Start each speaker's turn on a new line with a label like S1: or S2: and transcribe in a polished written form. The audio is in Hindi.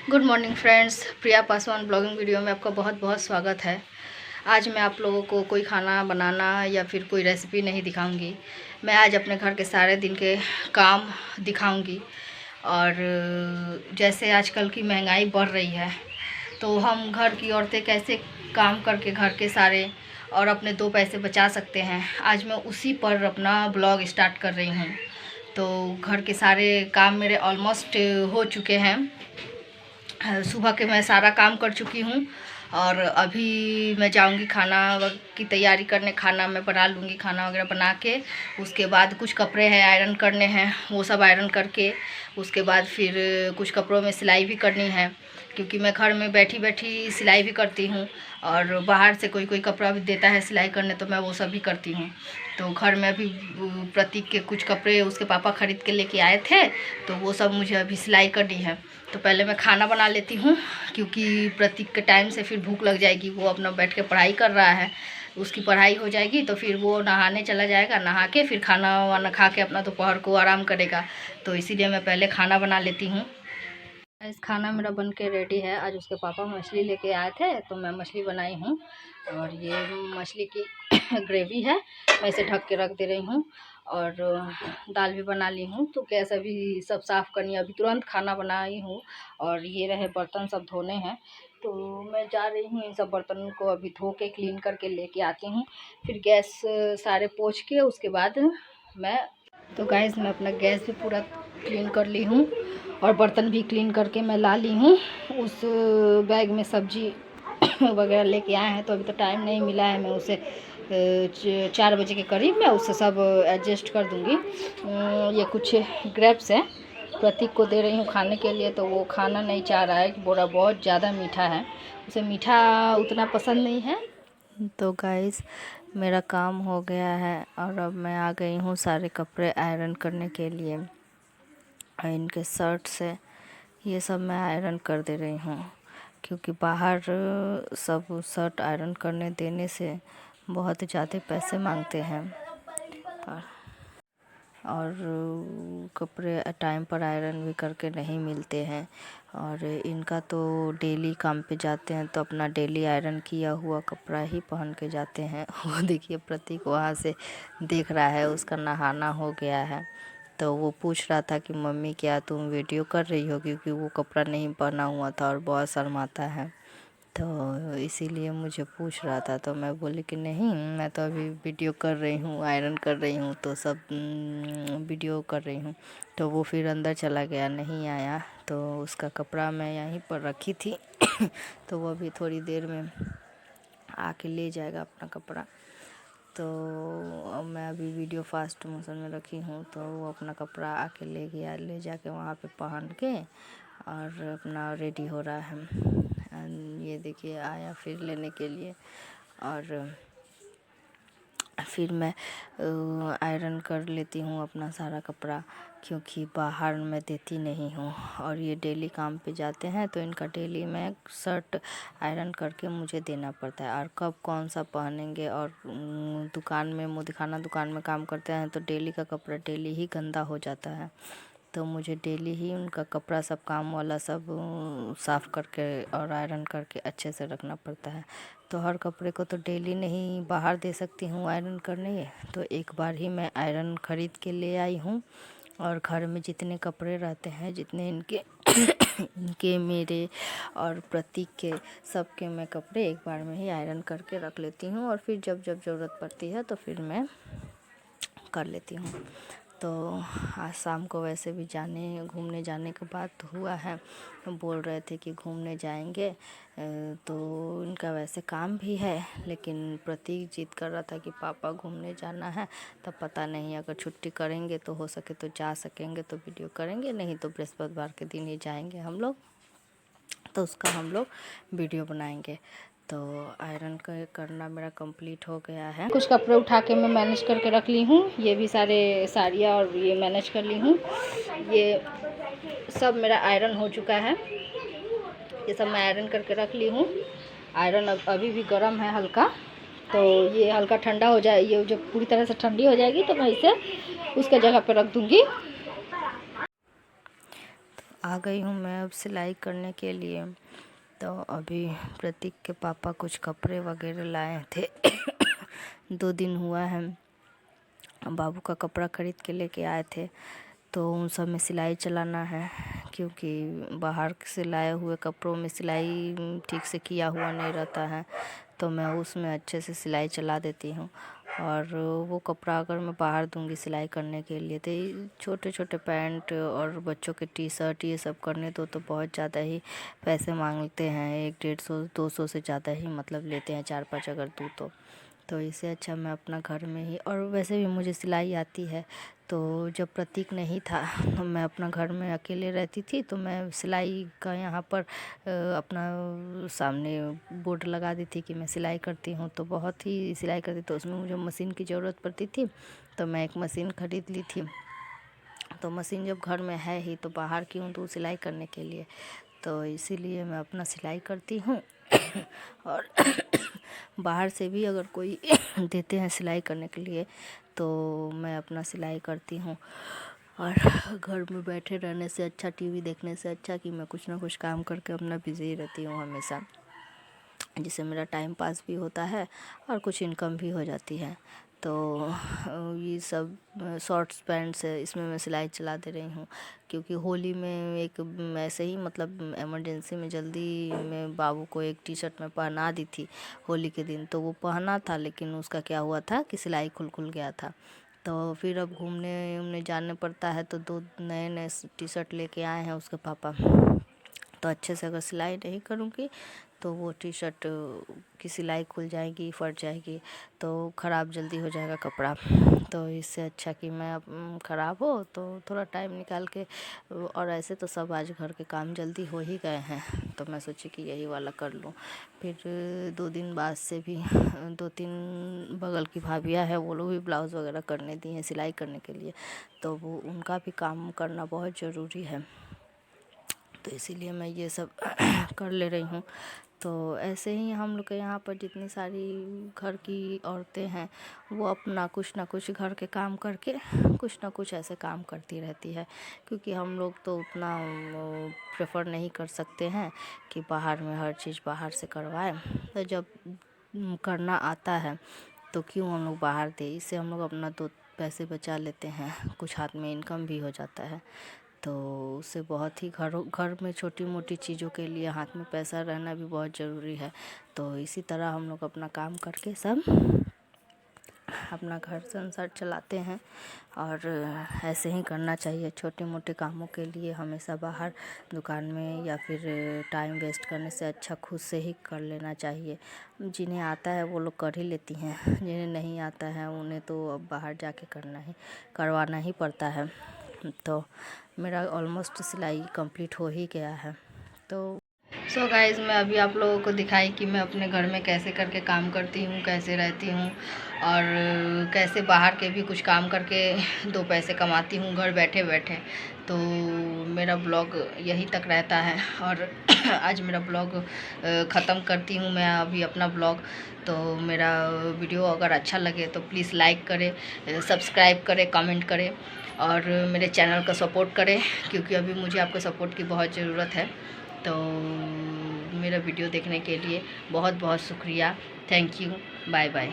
S1: गुड मॉर्निंग फ्रेंड्स, प्रिया पासवान ब्लॉगिंग वीडियो में आपका बहुत बहुत स्वागत है। आज मैं आप लोगों को कोई खाना बनाना या फिर कोई रेसिपी नहीं दिखाऊंगी। मैं आज अपने घर के सारे दिन के काम दिखाऊंगी। और जैसे आजकल की महंगाई बढ़ रही है तो हम घर की औरतें कैसे काम करके घर के सारे और अपने दो पैसे बचा सकते हैं, आज मैं उसी पर अपना ब्लॉग स्टार्ट कर रही हूँ। तो घर के सारे काम मेरे ऑलमोस्ट हो चुके हैं। सुबह के मैं सारा काम कर चुकी हूँ और अभी मैं जाऊँगी खाना की तैयारी करने। खाना मैं बना लूँगी, खाना वगैरह बना के उसके बाद कुछ कपड़े हैं आयरन करने हैं, वो सब आयरन करके उसके बाद फिर कुछ कपड़ों में सिलाई भी करनी है, क्योंकि मैं घर में बैठी बैठी सिलाई भी करती हूँ और बाहर से कोई कोई कपड़ा भी देता है सिलाई करने तो मैं वो सब भी करती हूँ। तो घर में अभी प्रतीक के कुछ कपड़े उसके पापा ख़रीद के लेके आए थे तो वो सब मुझे अभी सिलाई करनी है। तो पहले मैं खाना बना लेती हूँ, क्योंकि प्रतीक के टाइम से फिर भूख लग जाएगी। वो अपना बैठ के पढ़ाई कर रहा है, उसकी पढ़ाई हो जाएगी तो फिर वो नहाने चला जाएगा, नहा के फिर खाना वाना खा के अपना दोपहर को आराम करेगा। तो इसीलिए मैं पहले खाना बना लेती हूँ। इस खाना मेरा बन के रेडी है। आज उसके पापा मछली लेके आए थे तो मैं मछली बनाई हूँ और ये मछली की ग्रेवी है, मैं इसे ढक के रख दे रही हूँ। और दाल भी बना ली हूँ। तो गैस अभी सब साफ़ करनी है, अभी तुरंत खाना बनाई हूँ। और ये रहे बर्तन सब धोने हैं तो मैं जा रही हूँ इन सब बर्तनों को अभी धो के क्लीन करके लेके आती हूँ। फिर गैस सारे पोंछ के उसके बाद मैं गाइस मैं अपना गैस भी पूरा क्लीन कर ली हूँ और बर्तन भी क्लीन करके मैं ला ली हूँ। उस बैग में सब्जी वगैरह लेके आए हैं तो अभी तो टाइम नहीं मिला है। मैं उसे 4 बजे के करीब मैं उसे सब एडजस्ट कर दूँगी। ये कुछ ग्रेप्स हैं, प्रतीक को दे रही हूँ खाने के लिए तो वो खाना नहीं चाह रहा है, बोरा बहुत ज़्यादा मीठा है, उसे मीठा उतना पसंद नहीं है। तो गाइस मेरा काम हो गया है और अब मैं आ गई हूँ सारे कपड़े आयरन करने के लिए। इनके शर्ट से ये सब मैं आयरन कर दे रही हूँ, क्योंकि बाहर सब शर्ट आयरन करने देने से बहुत ज़्यादा पैसे मांगते हैं और कपड़े टाइम पर आयरन भी करके नहीं मिलते हैं। और इनका तो डेली काम पे जाते हैं तो अपना डेली आयरन किया हुआ कपड़ा ही पहन के जाते हैं। वो देखिए प्रतीक वहाँ से देख रहा है, उसका नहाना हो गया है तो वो पूछ रहा था कि मम्मी क्या तुम वीडियो कर रही हो, क्योंकि वो कपड़ा नहीं पहना हुआ था और बहुत शर्माता है तो इसीलिए मुझे पूछ रहा था। तो मैं बोली कि नहीं मैं तो अभी वीडियो कर रही हूँ, आयरन कर रही हूँ, तो सब वीडियो कर रही हूँ। तो वो फिर अंदर चला गया, नहीं आया। तो उसका कपड़ा मैं यहीं पर रखी थी तो वो अभी थोड़ी देर में आके ले जाएगा अपना कपड़ा। तो मैं अभी वीडियो फास्ट मोशन में रखी हूँ तो वो अपना कपड़ा आके ले गया, ले जाके वहाँ पे पहन के और अपना रेडी हो रहा है। ये देखिए आया फिर लेने के लिए और फिर मैं आयरन कर लेती हूँ अपना सारा कपड़ा, क्योंकि बाहर मैं देती नहीं हूँ और ये डेली काम पे जाते हैं तो इनका डेली मैं शर्ट आयरन करके मुझे देना पड़ता है। और कब कौन सा पहनेंगे, और दुकान में मुँह दिखाना दुकान में काम करते हैं तो डेली का कपड़ा डेली ही गंदा हो जाता है। तो मुझे डेली ही उनका कपड़ा सब काम वाला सब साफ़ करके और आयरन करके अच्छे से रखना पड़ता है। तो हर कपड़े को तो डेली नहीं बाहर दे सकती हूँ आयरन करने, तो एक बार ही मैं आयरन ख़रीद के ले आई हूँ। और घर में जितने कपड़े रहते हैं, जितने इनके इनके मेरे और प्रतीक के, सबके मैं कपड़े एक बार में ही आयरन करके रख लेती हूँ और फिर जब जब ज़रूरत पड़ती है तो फिर मैं कर लेती हूँ। तो आज शाम को वैसे भी घूमने जाने का बात हुआ है, बोल रहे थे कि घूमने जाएंगे। तो उनका वैसे काम भी है, लेकिन प्रतीक जिद कर रहा था कि पापा घूमने जाना है। तब पता नहीं, अगर छुट्टी करेंगे तो हो सके तो जा सकेंगे तो वीडियो करेंगे, नहीं तो बृहस्पतिवार के दिन ही जाएंगे हम लोग, तो उसका हम लोग वीडियो बनाएंगे। तो आयरन करना मेरा कंप्लीट हो गया है। कुछ कपड़े उठा के मैं मैनेज करके रख ली हूँ, ये भी सारे साड़ियाँ और ये मैनेज कर ली हूँ। ये सब मेरा आयरन हो चुका है, ये सब मैं आयरन करके रख ली हूँ। आयरन अभी भी गर्म है हल्का, तो ये हल्का ठंडा हो जाए, ये जब पूरी तरह से ठंडी हो जाएगी तो मैं इसे उसके जगह पर रख दूँगी। आ गई हूँ मैं अब सिलाई करने के लिए। तो अभी प्रतीक के पापा कुछ कपड़े वगैरह लाए थे 2 दिन हुआ है, बाबू का कपड़ा ख़रीद के लेके आए थे, तो उन सब में सिलाई चलाना है, क्योंकि बाहर से लाए हुए कपड़ों में सिलाई ठीक से किया हुआ नहीं रहता है, तो मैं उसमें अच्छे से सिलाई चला देती हूँ। और वो कपड़ा अगर मैं बाहर दूंगी सिलाई करने के लिए तो छोटे छोटे पैंट और बच्चों के टी शर्ट ये सब करने दो तो बहुत ज़्यादा ही पैसे मांगते हैं, 100-150-200 से ज़्यादा ही मतलब लेते हैं 4-5 अगर दूँ तो इससे अच्छा मैं अपना घर में ही, और वैसे भी मुझे सिलाई आती है। तो जब प्रतीक नहीं था तो मैं अपना घर में अकेले रहती थी, तो मैं सिलाई का यहाँ पर अपना सामने बोर्ड लगा दी थी कि मैं सिलाई करती हूँ, तो बहुत ही सिलाई करती, तो उसमें मुझे मशीन की ज़रूरत पड़ती थी, तो मैं एक मशीन ख़रीद ली थी। तो मशीन जब घर में है ही तो बाहर क्यों दूँ सिलाई करने के लिए, तो इसीलिए मैं अपना सिलाई करती हूँ। और बाहर से भी अगर कोई देते हैं सिलाई करने के लिए तो मैं अपना सिलाई करती हूँ। और घर में बैठे रहने से अच्छा, टीवी देखने से अच्छा कि मैं कुछ ना कुछ काम करके अपना बिज़ी रहती हूँ हमेशा, जिससे मेरा टाइम पास भी होता है और कुछ इनकम भी हो जाती है। तो ये सब शॉर्ट्स पैंट्स है, इसमें मैं सिलाई चला दे रही हूँ, क्योंकि होली में एक ऐसे ही मतलब इमरजेंसी में जल्दी में बाबू को एक टी शर्ट में पहना दी थी होली के दिन, तो वो पहना था, लेकिन उसका क्या हुआ था कि सिलाई खुल गया था। तो फिर अब घूमने उमने जाने पड़ता है, तो 2 नए टी शर्ट लेके आए हैं उसके पापा, तो अच्छे से अगर सिलाई नहीं करूँगी तो वो टी शर्ट की सिलाई खुल जाएगी, फट जाएगी, तो ख़राब जल्दी हो जाएगा कपड़ा। तो इससे अच्छा कि मैं ख़राब हो तो थोड़ा टाइम निकाल के, और ऐसे तो सब आज घर के काम जल्दी हो ही गए हैं, तो मैं सोची कि यही वाला कर लूँ। फिर 2 दिन बाद से भी 2-3 बगल की भाभियाँ है, वो लोग भी ब्लाउज़ वगैरह करने दी हैं सिलाई करने के लिए, तो वो उनका भी काम करना बहुत ज़रूरी है, तो इसीलिए मैं ये सब कर ले रही हूँ। तो ऐसे ही हम लोग के यहाँ पर जितनी सारी घर की औरतें हैं वो अपना कुछ ना कुछ घर के काम करके कुछ ना कुछ ऐसे काम करती रहती है, क्योंकि हम लोग तो उतना प्रेफर नहीं कर सकते हैं कि बाहर में हर चीज़ बाहर से करवाएं। तो जब करना आता है तो क्यों हम लोग बाहर दें, इससे हम लोग अपना 2 पैसे बचा लेते हैं, कुछ हाथ में इनकम भी हो जाता है। तो उससे बहुत ही घर में छोटी मोटी चीज़ों के लिए हाथ में पैसा रहना भी बहुत ज़रूरी है। तो इसी तरह हम लोग अपना काम करके सब अपना घर संसार चलाते हैं, और ऐसे ही करना चाहिए। छोटे मोटे कामों के लिए हमेशा बाहर दुकान में या फिर टाइम वेस्ट करने से अच्छा खुद से ही कर लेना चाहिए। जिन्हें आता है वो लोग कर ही लेती हैं, जिन्हें नहीं आता है उन्हें तो अब बाहर जाके करवाना ही पड़ता है। तो मेरा ऑलमोस्ट सिलाई कंप्लीट हो ही गया है। तो सो गाइज़, मैं अभी आप लोगों को दिखाई कि मैं अपने घर में कैसे करके काम करती हूँ, कैसे रहती हूँ, और कैसे बाहर के भी कुछ काम करके 2 पैसे कमाती हूँ घर बैठे बैठे। तो मेरा ब्लॉग यहीं तक रहता है, और आज मेरा ब्लॉग ख़त्म करती हूँ मैं अभी अपना ब्लॉग। तो मेरा वीडियो अगर अच्छा लगे तो प्लीज़ लाइक करें, सब्सक्राइब करें, कमेंट करें, और मेरे चैनल का सपोर्ट करें, क्योंकि अभी मुझे आपके सपोर्ट की बहुत ज़रूरत है। तो मेरा वीडियो देखने के लिए बहुत बहुत शुक्रिया। Thank you. Bye bye.